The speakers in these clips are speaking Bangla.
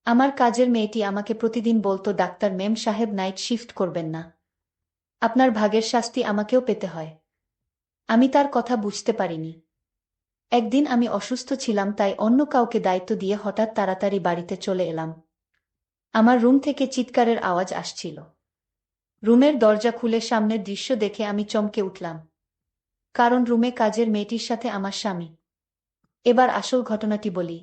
আমার কাজের মেয়েটি আমাকে প্রতিদিন বলতো, ডাক্তার মেম সাহেব নাইট শিফট করবেন না। আপনার ভাগের শাস্তি আমাকেও পেতে হয়। আমি তার কথা বুঝতে পারিনি। একদিন আমি অসুস্থ ছিলাম, তাই অন্য কাউকে দায়িত্ব দিয়ে হঠাৎ তাড়াতাড়ি বাড়িতে চলে এলাম। আমার রুম থেকে চিৎকারের আওয়াজ আসছিল। রুমের দরজা খুলে সামনের দৃশ্য দেখে আমি চমকে উঠলাম। কারণ রুমে কাজের মেয়েটির সাথে আমার স্বামী। এবার আসল ঘটনাটি বলি।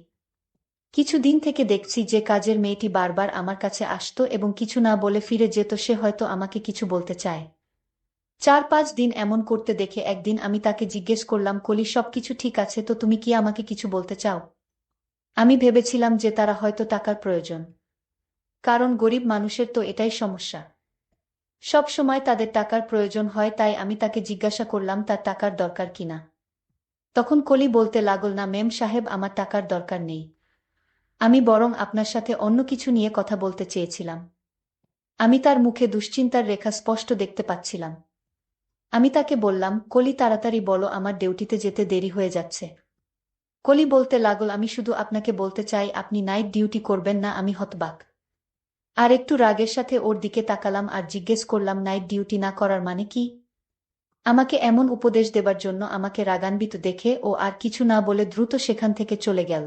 কিছুদিন থেকে দেখছি যে কাজের মেয়েটি বারবার আমার কাছে আসতো এবং কিছু না বলে ফিরে যেত। সে হয়তো আমাকে কিছু বলতে চায়। 4-5 দিন এমন করতে দেখে একদিন আমি তাকে জিজ্ঞেস করলাম, কলি, সবকিছু ঠিক আছে তো? তুমি কি আমাকে কিছু বলতে চাও? আমি ভেবেছিলাম যে তারা হয়তো টাকার প্রয়োজন। কারণ গরিব মানুষের তো এটাই সমস্যা। সব সময় তাদের টাকার প্রয়োজন হয়, তাই আমি তাকে জিজ্ঞাসা করলাম তার টাকার দরকার কিনা। তখন কলি বলতে লাগল, না মেম সাহেব, আমার টাকার দরকার নেই। আমি বরং আপনার সাথে অন্য কিছু নিয়ে কথা বলতে চেয়েছিলাম। আমি তার মুখে দুশ্চিন্তার রেখা স্পষ্ট দেখতে পাচ্ছিলাম। আমি তাকে বললাম, কলি, তাড়াতাড়ি বলো, আমার ডিউটিতে যেতে দেরি হয়ে যাচ্ছে। কলি বলতে লাগল, আমি শুধু আপনাকে বলতে চাই আপনি নাইট ডিউটি করবেন না। আমি হতবাক আর একটু রাগের সাথে ওর দিকে তাকালাম আর জিজ্ঞেস করলাম, নাইট ডিউটি না করার মানে কি? আমাকে এমন উপদেশ দেবার জন্য আমাকে রাগান্বিত দেখে ও আর কিছু না বলে দ্রুত সেখান থেকে চলে গেল।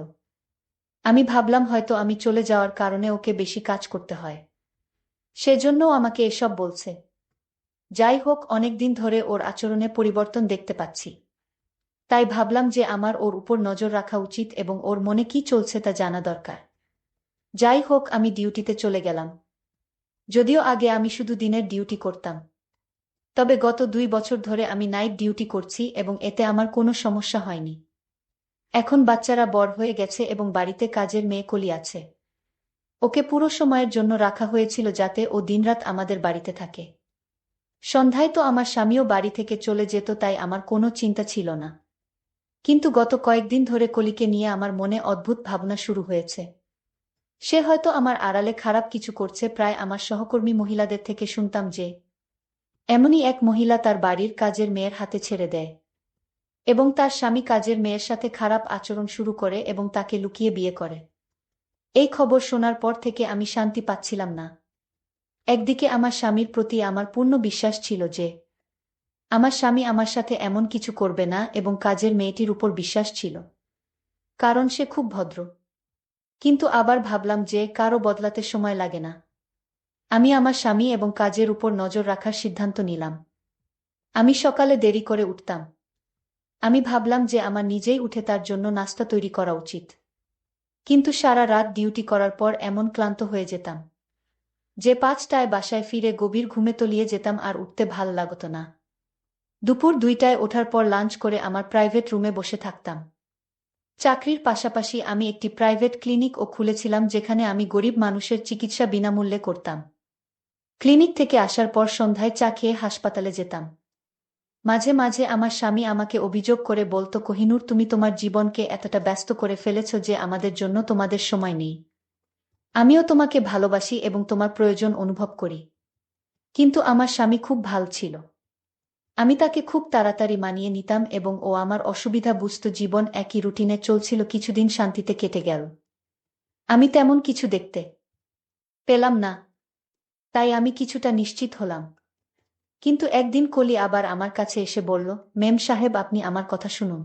আমি ভাবলাম হয়তো আমি চলে যাওয়ার কারণে ওকে বেশি কাজ করতে হয়, সেজন্যও আমাকে এসব বলছে। যাই হোক, অনেকদিন ধরে ওর আচরণে পরিবর্তন দেখতে পাচ্ছি। তাই ভাবলাম যে আমার ওর উপর নজর রাখা উচিত এবং ওর মনে কি চলছে তা জানা দরকার। যাই হোক, আমি ডিউটিতে চলে গেলাম। যদিও আগে আমি শুধু দিনের ডিউটি করতাম, তবে গত 2 বছর ধরে আমি নাইট ডিউটি করছি এবং এতে আমার কোনো সমস্যা হয়নি। এখন বাচ্চারা বড় হয়ে গেছে এবং বাড়িতে কাজের মেয়ে কলি আছে। ওকে পুরো সময়ের জন্য রাখা হয়েছিল যাতে ও দিনরাত আমাদের বাড়িতে থাকে। সন্ধ্যায় তো আমার স্বামীও বাড়ি থেকে চলে যেত, তাই আমার কোনো চিন্তা ছিল না। কিন্তু গত কয়েকদিন ধরে কলিকে নিয়ে আমার মনে অদ্ভুত ভাবনা শুরু হয়েছে। সে হয়তো আমার আড়ালে খারাপ কিছু করছে। প্রায় আমার সহকর্মী মহিলাদের থেকে শুনতাম যে এমনই এক মহিলা তার বাড়ির কাজের মেয়ের হাতে ছেড়ে দেয় এবং তার স্বামী কাজের মেয়ের সাথে খারাপ আচরণ শুরু করে এবং তাকে লুকিয়ে বিয়ে করে। এই খবর শোনার পর থেকে আমি শান্তি পাচ্ছিলাম না। একদিকে আমার স্বামীর প্রতি আমার পূর্ণ বিশ্বাস ছিল যে আমার স্বামী আমার সাথে এমন কিছু করবে না, এবং কাজের মেয়েটির উপর বিশ্বাস ছিল কারণ সে খুব ভদ্র। কিন্তু আবার ভাবলাম যে কারও বদলাতে সময় লাগে না। আমি আমার স্বামী এবং কাজের উপর নজর রাখার সিদ্ধান্ত নিলাম। আমি সকালে দেরি করে উঠতাম। আমি ভাবলাম যে আমার নিজেই উঠে তার জন্য নাস্তা তৈরি করা উচিত। কিন্তু সারা রাত ডিউটি করার পর এমন ক্লান্ত হয়ে যেতাম যে 5টায় বাসায় ফিরে গভীর ঘুমে তলিয়ে যেতাম আর উঠতে ভাল লাগতো না। দুপুর 2টায় ওঠার পর লাঞ্চ করে আমার প্রাইভেট রুমে বসে থাকতাম। চাকরির পাশাপাশি আমি একটি প্রাইভেট ক্লিনিকও খুলেছিলাম যেখানে আমি গরিব মানুষের চিকিৎসা বিনামূল্যে করতাম। ক্লিনিক থেকে আসার পর সন্ধ্যায় চা খেয়ে হাসপাতালে যেতাম। মাঝে মাঝে আমার স্বামী আমাকে অভিযোগ করে বলতো, কোহিনূর, তুমি তোমার জীবনকে এতটা ব্যস্ত করে ফেলেছ যে আমাদের জন্য তোমাদের সময় নেই। আমিও তোমাকে ভালোবাসি এবং তোমার প্রয়োজন অনুভব করি। কিন্তু আমার স্বামী খুব ভাল ছিল। আমি তাকে খুব তাড়াতাড়ি মানিয়ে নিতাম এবং ও আমার অসুবিধা বুঝত। জীবন একই রুটিনে চলছিল। কিছুদিন শান্তিতে কেটে গেল। আমি তেমন কিছু দেখতে পেলাম না, তাই আমি কিছুটা নিশ্চিত হলাম। কিন্তু একদিন কলি আবার আমার কাছে এসে বলল, মেম সাহেব, আপনি আমার কথা শুনুন।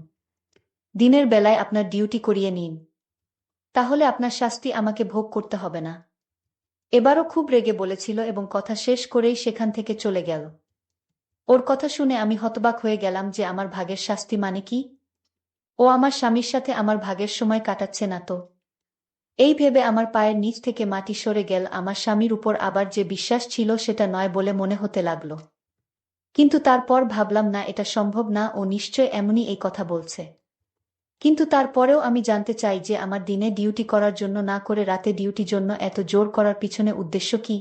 দিনের বেলায় আপনার ডিউটি করিয়ে নিন, তাহলে আপনার শাস্তি আমাকে ভোগ করতে হবে না। এবারও খুব রেগে বলেছিল এবং কথা শেষ করেই সেখান থেকে চলে গেল। ওর কথা শুনে আমি হতবাক হয়ে গেলাম যে আমার ভাগের শাস্তি মানে কি? ও আমার স্বামীর সাথে আমার ভাগের সময় কাটাচ্ছে না তো? এই ভেবে আমার পায়ের নিচ থেকে মাটি সরে গেল। আমার স্বামীর উপর আবার যে বিশ্বাস ছিল সেটা নয় বলে মনে হতে লাগলো। কিন্তু তারপর ভাবলাম, না, এটা সম্ভব না, ও নিশ্চয় এমনই এই কথা বলছে। কিন্তু তারপরেও আমি জানতে চাই যে আমার দিনে ডিউটি করার জন্য না করে রাতে ডিউটির জন্য এত জোর করার পিছনে উদ্দেশ্য কি?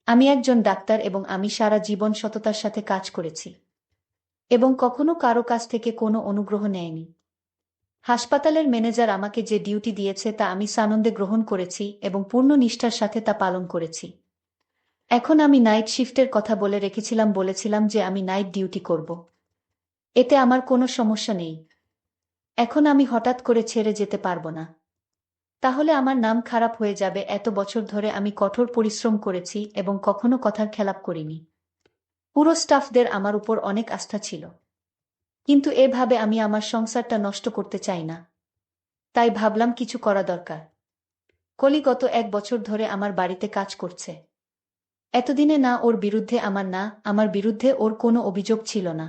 আমি একজন ডাক্তার এবং আমি সারা জীবন সততার সাথে কাজ করেছি এবং কখনো কারো কাছ থেকে কোনো অনুগ্রহ নেয়নি। হাসপাতালের ম্যানেজার আমাকে যে ডিউটি দিয়েছে তা আমি সানন্দে গ্রহণ করেছি এবং পূর্ণ নিষ্ঠার সাথে তা পালন করেছি। এখন আমি নাইট শিফটের কথা বলে রেখেছিলাম, বলেছিলাম যে আমি নাইট ডিউটি করব। এতে আমার কোনো সমস্যা নেই। এখন আমি হঠাৎ করে ছেড়ে যেতে পারবো না। তাহলে আমার নাম খারাপ হয়ে যাবে। এত বছর ধরে আমি কঠোর পরিশ্রম করেছি এবং কখনো কথার খেলাপ করিনি। পুরো স্টাফদের আমার উপর অনেক আস্থা ছিল। কিন্তু এভাবে আমি আমার সংসারটা নষ্ট করতে চাই না। তাই ভাবলাম কিছু করা দরকার। কলি গত 1 বছর ধরে আমার বাড়িতে কাজ করছে। এতদিনে না ওর বিরুদ্ধে আমার বিরুদ্ধে ওর কোনো অভিযোগ ছিল না।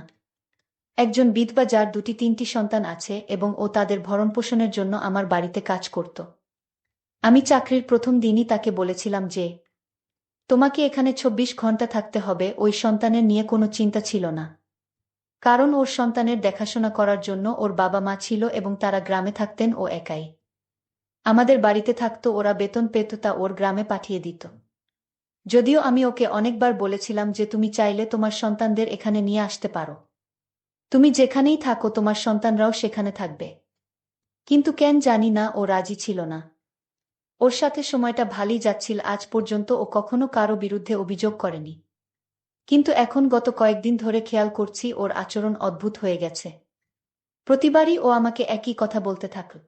একজন বিধবা যার 2-3টি সন্তান আছে এবং ও তাদের ভরণপোষণের জন্য আমার বাড়িতে কাজ করত। আমি চাকরির প্রথম দিনই তাকে বলেছিলাম যে তোমাকে এখানে 24 ঘন্টা থাকতে হবে। ওই সন্তানের নিয়ে কোনো চিন্তা ছিল না। কারণ ওর সন্তানের দেখাশোনা করার জন্য ওর বাবা মা ছিল এবং তারা গ্রামে থাকতেন, ও একাই আমাদের বাড়িতে থাকতো। ওরা বেতন পেত, তা ওর গ্রামে পাঠিয়ে দিত। যদিও আমি ওকে অনেকবার বলেছিলাম যে তুমি চাইলে তোমার সন্তানদের এখানে নিয়ে আসতে পারো। তুমি যেখানেই থাকো তোমার সন্তানরাও সেখানে থাকবে। কিন্তু কেন জানি না ও রাজি ছিল না। ওর সাথে সময়টা ভালোই যাচ্ছিল আজ পর্যন্ত। ও কখনো কারো বিরুদ্ধে অভিযোগ করেনি। কিন্তু এখন গত কয়েকদিন ধরে খেয়াল করছি ওর আচরণ অদ্ভুত হয়ে গেছে। প্রতিবারই ও আমাকে একই কথা বলতে থাকল,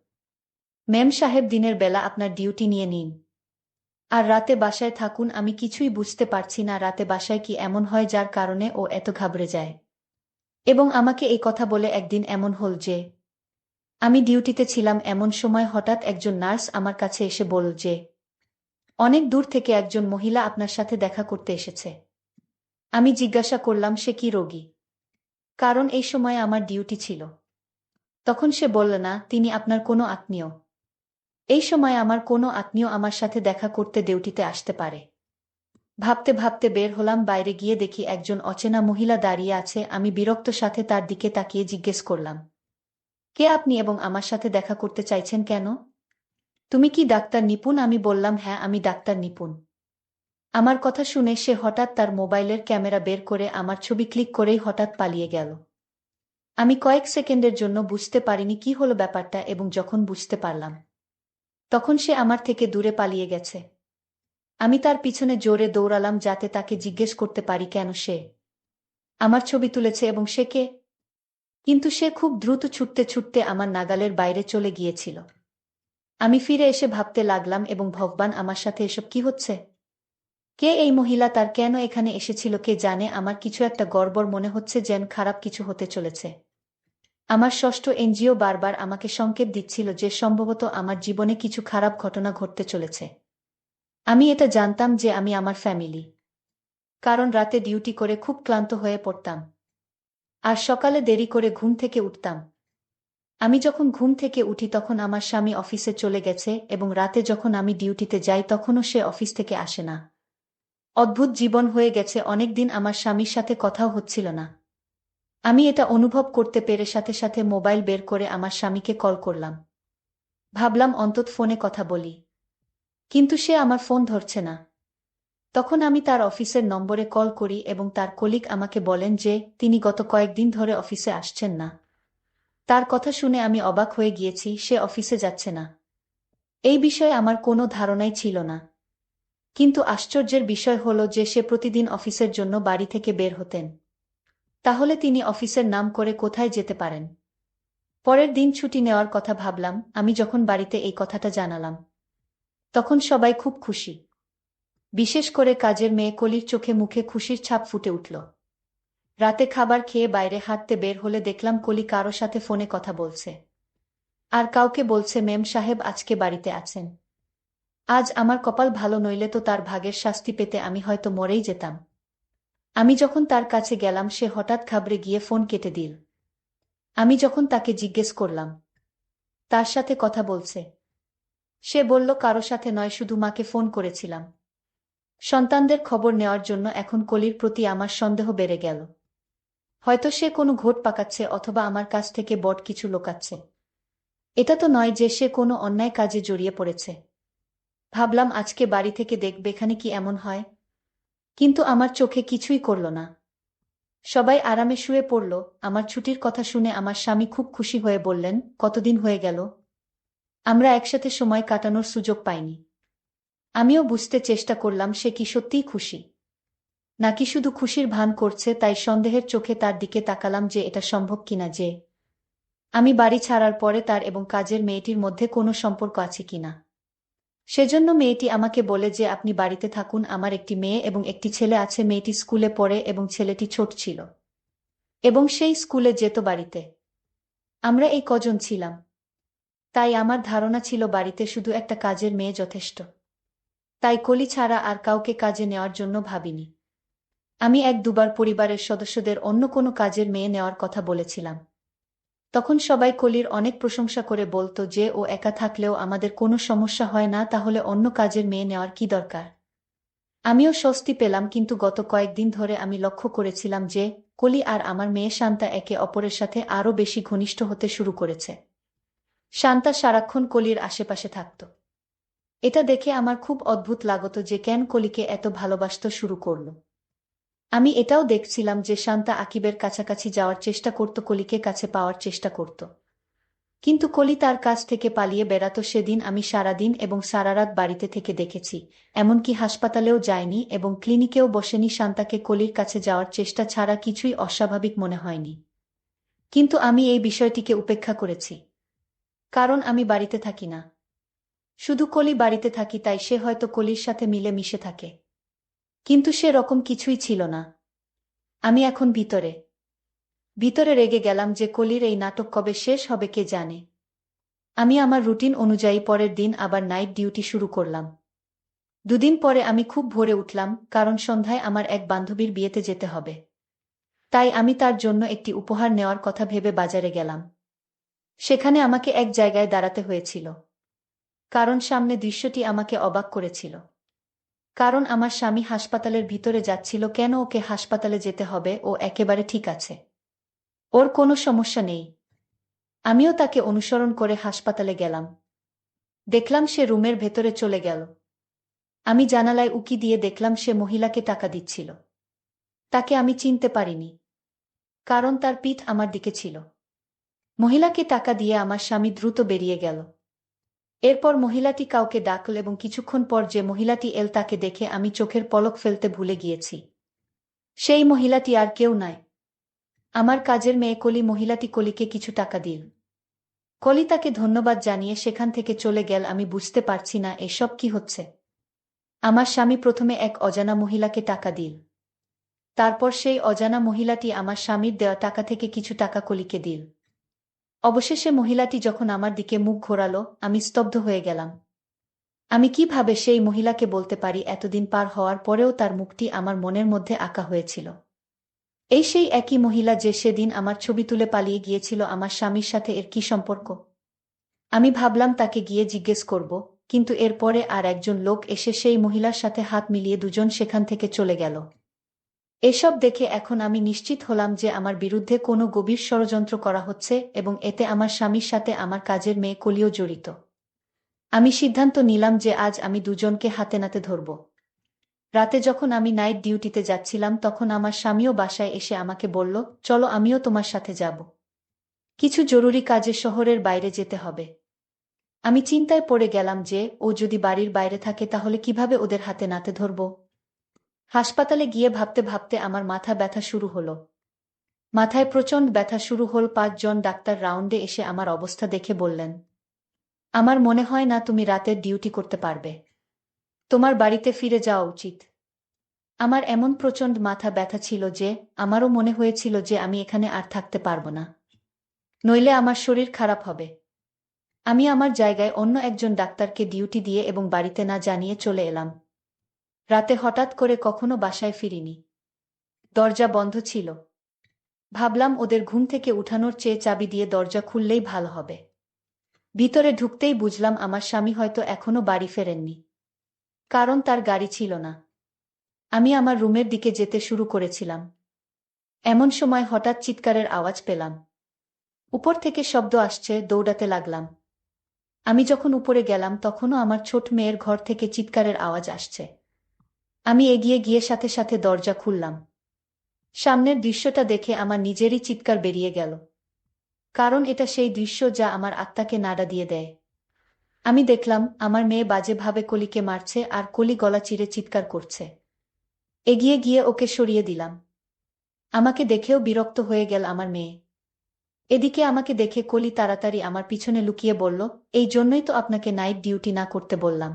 মেম সাহেব দিনের বেলা আপনার ডিউটি নিয়ে নিন আর রাতে বাসায় থাকুন। আমি কিছুই বুঝতে পারছি না রাতে বাসায় কি এমন হয় যার কারণে ও এত ঘাবড়ে যায়। এবং আমাকে এই কথা বলে একদিন এমন হল যে আমি ডিউটিতে ছিলাম। এমন সময় হঠাৎ একজন নার্স আমার কাছে এসে বলল যে অনেক দূর থেকে একজন মহিলা আপনার সাথে দেখা করতে এসেছে। আমি জিজ্ঞাসা করলাম সে কি রোগী, কারণ এই সময় আমার ডিউটি ছিল। তখন সে বলল না, তিনি আপনার কোনো আত্মীয়। এই সময় আমার কোনো আত্মীয় আমার সাথে দেখা করতে ডিউটিতে আসতে পারে। ভাবতে ভাবতে বের হলাম। বাইরে গিয়ে দেখি একজন অচেনা মহিলা দাঁড়িয়ে আছে। আমি বিরক্ত সাথে তার দিকে তাকিয়ে জিজ্ঞেস করলাম, কে আপনি এবং আমার সাথে দেখা করতে চাইছেন কেন? তুমি কি ডাক্তার নিপুণ? আমি বললাম, হ্যাঁ আমি ডাক্তার নিপুণ। আমার কথা শুনে সে হঠাৎ তার মোবাইলের ক্যামেরা বের করে আমার ছবি ক্লিক করেই হঠাৎ পালিয়ে গেল। আমি কয়েক সেকেন্ডের জন্য বুঝতে পারিনি কি হলো ব্যাপারটা, এবং যখন বুঝতে পারলাম তখন সে আমার থেকে দূরে পালিয়ে গেছে। আমি তার পিছনে জোরে দৌড়ালাম যাতে তাকে জিজ্ঞেস করতে পারি কেন সে আমার ছবি তুলেছে এবং সে কে। কিন্তু সে খুব দ্রুত ছুটতে ছুটতে আমার নাগালের বাইরে চলে গিয়েছিল। আমি ফিরে এসে ভাবতে লাগলাম, এবং ভগবান, আমার সাথে এসব কি হচ্ছে? কে এই মহিলা? তার কেন এখানে এসেছিল কে জানে? আমার কিছু একটা গড়বড় মনে হচ্ছে, যেন খারাপ কিছু হতে চলেছে। আমার ষষ্ঠ এনজিও বারবার আমাকে সংকেত দিচ্ছিল যে সম্ভবত আমার জীবনে কিছু খারাপ ঘটনা ঘটতে চলেছে। আমি এটা জানতাম যে আমি আমার ফ্যামিলি, কারণ রাতে ডিউটি করে খুব ক্লান্ত হয়ে পড়তাম আর সকালে দেরি করে ঘুম থেকে উঠতাম। আমি যখন ঘুম থেকে উঠি তখন আমার স্বামী অফিসে চলে গেছে, এবং রাতে যখন আমি ডিউটিতে যাই তখনও সে অফিস থেকে আসে না। অদ্ভুত জীবন হয়ে গেছে। অনেকদিন আমার স্বামীর সাথে কথাও হচ্ছিল না। আমি এটা অনুভব করতে পেরে সাথে সাথে মোবাইল বের করে আমার স্বামীকে কল করলাম। ভাবলাম অন্তত ফোনে কথা বলি, কিন্তু সে আমার ফোন ধরছে না। তখন আমি তার অফিসের নম্বরে কল করি এবং তার কলিগ আমাকে বলেন যে তিনি গত কয়েকদিন ধরে অফিসে আসছেন না। তার কথা শুনে আমি অবাক হয়ে গিয়েছি। সে অফিসে যাচ্ছে না, এই বিষয়ে আমার কোনো ধারণাই ছিল না। কিন্তু আশ্চর্যের বিষয় হলো যে সে প্রতিদিন অফিসের জন্য বাড়ি থেকে বের হতেন। তাহলে তিনি অফিসের নাম করে কোথায় যেতে পারেন? পরের দিন ছুটি নেওয়ার কথা ভাবলাম। আমি যখন বাড়িতে এই কথাটা জানালাম তখন সবাই খুব খুশি। বিশেষ করে কাজের মেয়ে কলির চোখে মুখে খুশির ছাপ ফুটে উঠল। রাতে খাবার খেয়ে বাইরে হাঁটতে বের হলে দেখলাম কলি কারো সাথে ফোনে কথা বলছে আর কাউকে বলছে মেম সাহেব আজকে বাড়িতে আছেন। আজ আমার কপাল ভালো, নইলে তো তার ভাগের শাস্তি পেতে আমি হয়তো মরেই যেতাম। আমি যখন তার কাছে গেলাম সে হঠাৎ ঘাবড়ে গিয়ে ফোন কেটে দিল। আমি যখন তাকে জিজ্ঞেস করলাম তার সাথে কথা বলছে, সে বলল কারো সাথে নয়, শুধু মাকে ফোন করেছিলাম সন্তানদের খবর নেওয়ার জন্য। এখন কলির প্রতি আমার সন্দেহ বেড়ে গেল। হয়তো সে কোনো ঘোট পাকাচ্ছে অথবা আমার কাছ থেকে বড় কিছু লুকাচ্ছে। এটা তো নয় যে সে কোনো অন্যায় কাজে জড়িয়ে পড়েছে। ভাবলাম আজকে বাড়ি থেকে দেখবে এখানে কি এমন হয়। কিন্তু আমার চোখে কিছুই করল না। সবাই আরামে শুয়ে পড়ল। আমার ছুটির কথা শুনে আমার স্বামী খুব খুশি হয়ে বললেন, কতদিন হয়ে গেল আমরা একসাথে সময় কাটানোর সুযোগ পাইনি। আমিও বুঝতে চেষ্টা করলাম সে কি সত্যিই খুশি নাকি শুধু খুশির ভান করছে। তাই সন্দেহের চোখে তার দিকে তাকালাম যে এটা সম্ভব কিনা যে আমি বাড়ি ছাড়ার পরে তার এবং কাজের মেয়েটির মধ্যে কোনো সম্পর্ক আছে কিনা। সেজন্য মেয়েটি আমাকে বলে যে আপনি বাড়িতে থাকুন, আমার একটি মেয়ে এবং একটি ছেলে আছে। মেয়েটি স্কুলে পড়ে এবং ছেলেটি ছোট ছিল এবং সেই স্কুলে যেত বাড়িতে। আমরা এই কজন ছিলাম। তাই আমার ধারণা ছিল বাড়িতে শুধু একটা কাজের মেয়ে যথেষ্ট। তাই কলি ছাড়া আর কাউকে কাজে নেওয়ার জন্য ভাবিনি। আমি এক দুবার পরিবারের সদস্যদের অন্য কোনো কাজের মেয়ে নেওয়ার কথা বলেছিলাম। তখন সবাই কলির অনেক প্রশংসা করে বলতো যে ও একা থাকলেও আমাদের কোনো সমস্যা হয় না, তাহলে অন্য কাজের মেয়ে নেওয়ার কি দরকার। আমিও স্বস্তি পেলাম, কিন্তু গত কয়েকদিন ধরে আমি লক্ষ্য করেছিলাম যে কলি আর আমার মেয়ে শান্তা একে অপরের সাথে আরও বেশি ঘনিষ্ঠ হতে শুরু করেছে। শান্তা সারাক্ষণ কলির আশেপাশে থাকত। এটা দেখে আমার খুব অদ্ভুত লাগতো যে কেন কলিকে এত ভালোবাসতে শুরু করল। আমি এটাও দেখছিলাম যে শান্তা আকিবের কাছাকাছি যাওয়ার চেষ্টা করত, কলিকে কাছে পাওয়ার চেষ্টা করত, কিন্তু কলি তার কাছ থেকে পালিয়ে বেড়াত। সেদিন আমি সারাদিন এবং সারারাত বাড়িতে থেকে দেখেছি, এমনকি হাসপাতালেও যায়নি এবং ক্লিনিকেও বসেনি। শান্তাকে কলির কাছে যাওয়ার চেষ্টা ছাড়া কিছুই অস্বাভাবিক মনে হয়নি। কিন্তু আমি এই বিষয়টিকে উপেক্ষা করেছি, কারণ আমি বাড়িতে থাকি না। শুধু কলি বাড়িতে থাকি, তাই সে হয়তো কলির সাথে মিলে মিশে থাকে, কিন্তু সে রকম কিছুই ছিল না। আমি এখন ভিতরে ভিতরে রেগে গেলাম যে কলির এই নাটক কবে শেষ হবে কে জানে। আমি আমার রুটিন অনুযায়ী পরের দিন আবার নাইট ডিউটি শুরু করলাম। দুদিন পরে আমি খুব ভোরে উঠলাম, কারণ সন্ধ্যায় আমার এক বান্ধবীর বিয়েতে যেতে হবে। তাই আমি তার জন্য একটি উপহার নেওয়ার কথা ভেবে বাজারে গেলাম। সেখানে আমাকে এক জায়গায় দাঁড়াতে হয়েছিল, কারণ সামনে দৃশ্যটি আমাকে অবাক করেছিল। কারণ আমার স্বামী হাসপাতালের ভিতরে যাচ্ছিল। কেন ওকে হাসপাতালে যেতে হবে? ও একেবারে ঠিক আছে, ওর কোনো সমস্যা নেই। আমিও তাকে অনুসরণ করে হাসপাতালে গেলাম। দেখলাম সে রুমের ভেতরে চলে গেল। আমি জানালায় উকি দিয়ে দেখলাম সে মহিলাকে টাকা দিচ্ছিল। তাকে আমি চিনতে পারিনি, কারণ তার পিঠ আমার দিকে ছিল। মহিলাকে টাকা দিয়ে আমার স্বামী দ্রুত বেরিয়ে গেল। এরপর মহিলাটি কাউকে ডাকল এবং কিছুক্ষণ পর যে মহিলাটি এল তাকে দেখে আমি চোখের পলক ফেলতে ভুলে গিয়েছি। সেই মহিলাটি আর কেউ নয়, আমার কাজের মেয়ে কলি। মহিলাটি কলিকে কিছু টাকা দিল। কলি তাকে ধন্যবাদ জানিয়ে সেখান থেকে চলে গেল। আমি বুঝতে পারছি না এসব কি হচ্ছে। আমার স্বামী প্রথমে এক অজানা মহিলাকে টাকা দিল, তারপর সেই অজানা মহিলাটি আমার স্বামীর দেওয়া টাকা থেকে কিছু টাকা কলিকে দিল। অবশেষে মহিলাটি যখন আমার দিকে মুখ ঘোরালো, আমি স্তব্ধ হয়ে গেলাম। আমি কিভাবে সেই মহিলাকে বলতে পারি এতদিন পার হওয়ার পরেও তার মুখটি আমার মনের মধ্যে আঁকা হয়েছিল। এই সেই একই মহিলা যে সেদিন আমার ছবি তুলে পালিয়ে গিয়েছিল। আমার স্বামীর সাথে এর কি সম্পর্ক? আমি ভাবলাম তাকে গিয়ে জিজ্ঞেস করব, কিন্তু এরপরে আর একজন লোক এসে সেই মহিলার সাথে হাত মিলিয়ে দুজন সেখান থেকে চলে গেল। এসব দেখে এখন আমি নিশ্চিত হলাম যে আমার বিরুদ্ধে কোনো গভীর ষড়যন্ত্র করা হচ্ছে এবং এতে আমার স্বামীর সাথে আমার কাজের মেয়ে কলিও জড়িত। আমি সিদ্ধান্ত নিলাম যে আজ আমি দুজনকে হাতে নাতে ধরব। রাতে যখন আমি নাইট ডিউটিতে যাচ্ছিলাম, তখন আমার স্বামীও বাসায় এসে আমাকে বলল, চলো আমিও তোমার সাথে যাব, কিছু জরুরি কাজে শহরের বাইরে যেতে হবে। আমি চিন্তায় পড়ে গেলাম যে ও যদি বাড়ির বাইরে থাকে তাহলে কিভাবে ওদের হাতে নাতে ধরব। হাসপাতালে গিয়ে ভাবতে ভাবতে আমার মাথা ব্যথা শুরু হলো। মাথায় প্রচণ্ড ব্যথা শুরু হল। ৫ জন ডাক্তার রাউন্ডে এসে আমার অবস্থা দেখে বললেন, আমার মনে হয় না তুমি রাতের ডিউটি করতে পারবে, তোমার বাড়িতে ফিরে যাওয়া উচিত। আমার এমন প্রচণ্ড মাথা ব্যথা ছিল যে আমারও মনে হয়েছিল যে আমি এখানে আর থাকতে পারব না, নইলে আমার শরীর খারাপ হবে। আমি আমার জায়গায় অন্য একজন ডাক্তারকে ডিউটি দিয়ে এবং বাড়িতে না জানিয়ে চলে এলাম। রাতে হঠাৎ করে কখনো বাসায় ফিরিনি। দরজা বন্ধ ছিল। ভাবলাম ওদের ঘুম থেকে উঠানোর চেয়ে চাবি দিয়ে দরজা খুললেই ভালো হবে। ভিতরে ঢুকতেই বুঝলাম আমার স্বামী হয়তো এখনো বাড়ি ফেরেননি, কারণ তার গাড়ি ছিল না। আমি আমার রুমের দিকে যেতে শুরু করেছিলাম। এমন সময় হঠাৎ চিৎকারের আওয়াজ পেলাম। উপর থেকে শব্দ আসছে, দৌড়াতে লাগলাম। আমি যখন উপরে গেলাম তখনও আমার ছোট মেয়ের ঘর থেকে চিৎকারের আওয়াজ আসছে। আমি এগিয়ে গিয়ে সাথে সাথে দরজা খুললাম। সামনের দৃশ্যটা দেখে আমার নিজেরই চিৎকার বেরিয়ে গেল, কারণ এটা সেই দৃশ্য যা আমার আত্মাকে নাড়া দিয়ে দেয়। আমি দেখলাম আমার মেয়ে বাজেভাবে কলিকে মারছে আর কলি গলা চিরে চিৎকার করছে। এগিয়ে গিয়ে ওকে সরিয়ে দিলাম। আমাকে দেখেও বিরক্ত হয়ে গেল আমার মেয়ে। এদিকে আমাকে দেখে কলি তাড়াতাড়ি আমার পিছনে লুকিয়ে বলল, এই জন্যই তো আপনাকে নাইট ডিউটি না করতে বললাম।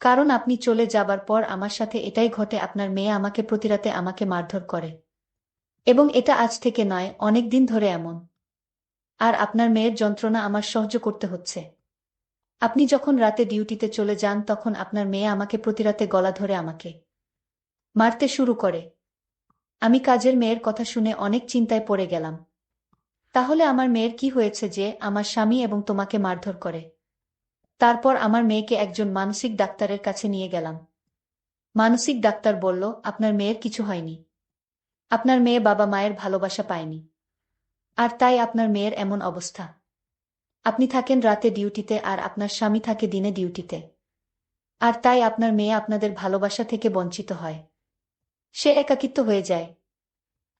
কারণ আপনি চলে যাবার পর আমার সাথে এটাই ঘটে, আপনার মেয়ে আমাকে প্রতি রাতে আমাকে মারধর করে। এবং এটা আজ থেকে নয়, অনেক দিন ধরে এমন। আর আপনার মেয়ের যন্ত্রণা আমার সহ্য করতে হচ্ছে। আপনি যখন রাতে ডিউটিতে চলে যান তখন আপনার মেয়ে আমাকে প্রতি রাতে গলা ধরে আমাকে মারতে শুরু করে। আমি কাজের মেয়ের কথা শুনে অনেক চিন্তায় পড়ে গেলাম। তাহলে আমার মেয়ের কি হয়েছে যে আমার স্বামী এবং তোমাকে মারধর করে? তারপর আমার মেয়েকে একজন মানসিক ডাক্তারের কাছে নিয়ে গেলাম। মানসিক ডাক্তার বলল, আপনার মেয়ের কিছু হয়নি। আপনার মেয়ে বাবা মায়ের ভালোবাসা পায়নি। আর তাই আপনার মেয়ের এমন অবস্থা। আপনি থাকেন রাতে ডিউটিতে আর আপনার স্বামী থাকে দিনে ডিউটিতে। আর তাই আপনার মেয়ে আপনাদের ভালোবাসা থেকে বঞ্চিত হয়। সে একাকিত্ব হয়ে যায়।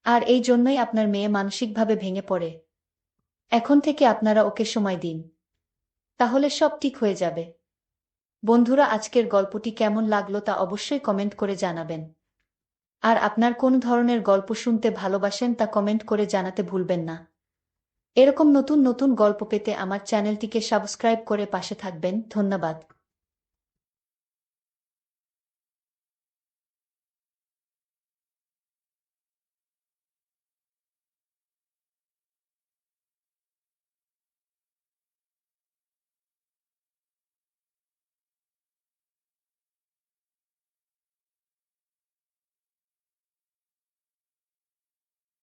আর এই জন্যই আপনার মেয়ে মানসিকভাবে ভেঙে পড়ে। এখন থেকে আপনারা ওকে সময় দিন। তাহলে সব ঠিক হয়ে যাবে। বন্ধুরা, আজকের গল্পটি কেমন লাগলো তা অবশ্যই কমেন্ট করে জানাবেন। আর আপনার কোন ধরনের গল্প শুনতে ভালোবাসেন তা কমেন্ট করে জানাতে ভুলবেন না। এরকম নতুন নতুন গল্প পেতে আমার চ্যানেলটিকে সাবস্ক্রাইব করে পাশে থাকবেন। ধন্যবাদ।